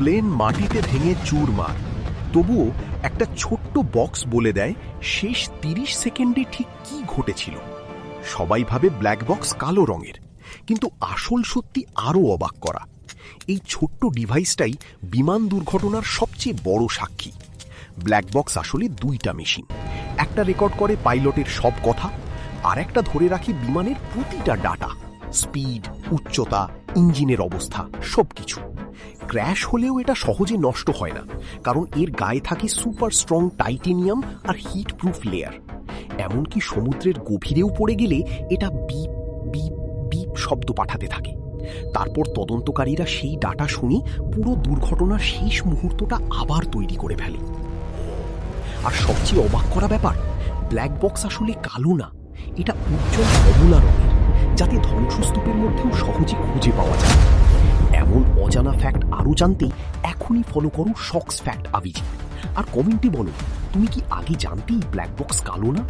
Plane মাটিতে ভেঙে চুরমার, তবুও একটা ছোট্ট বক্স বলে দেয় শেষ 30 সেকেন্ডে ঠিক কি ঘটেছিল। সবাই ভাবে ব্ল্যাক বক্স কালো রঙের, কিন্তু আসল সত্যি আরও অবাক করা। এই ছোট্ট ডিভাইসটাই বিমান দুর্ঘটনার সবচেয়ে বড় সাক্ষী। ব্ল্যাক বক্স আসলে দুইটা মেশিন, একটা রেকর্ড করে পাইলটের সব কথা, আর একটা ধরে রাখে বিমানের প্রতিটা ডাটা, স্পিড, উচ্চতা, ইঞ্জিনের অবস্থা, সবকিছু। ক্র্যাশ হলেও এটা সহজে নষ্ট হয় না, কারণ এর গায়ে থাকে সুপার স্ট্রং টাইটেনিয়াম আর হিট প্রুফ লেয়ার। এমনকি সমুদ্রের গভীরেও পড়ে গেলে এটা বিপ বিপ বিপ শব্দ পাঠাতে থাকে। তারপর তদন্তকারীরা সেই ডাটা শুনে পুরো দুর্ঘটনার শেষ মুহূর্তটা আবার তৈরি করে ফেলে। আর সবচেয়ে অবাক করা ব্যাপার, ব্ল্যাক বক্স আসলে কালো না, এটা উজ্জ্বল কমলা রঙের, যাতে ধ্বংসস্তূপের মধ্যেও সহজে খুঁজে পাওয়া যায়। এমন অজানা ফ্যাক্ট আরও জানতে এখনই ফলো করো শকস ফ্যাক্ট আভিজিৎ। আর কমেন্টে বলো, তুমি কি আগে জানতেই ব্ল্যাক বক্স কালো না?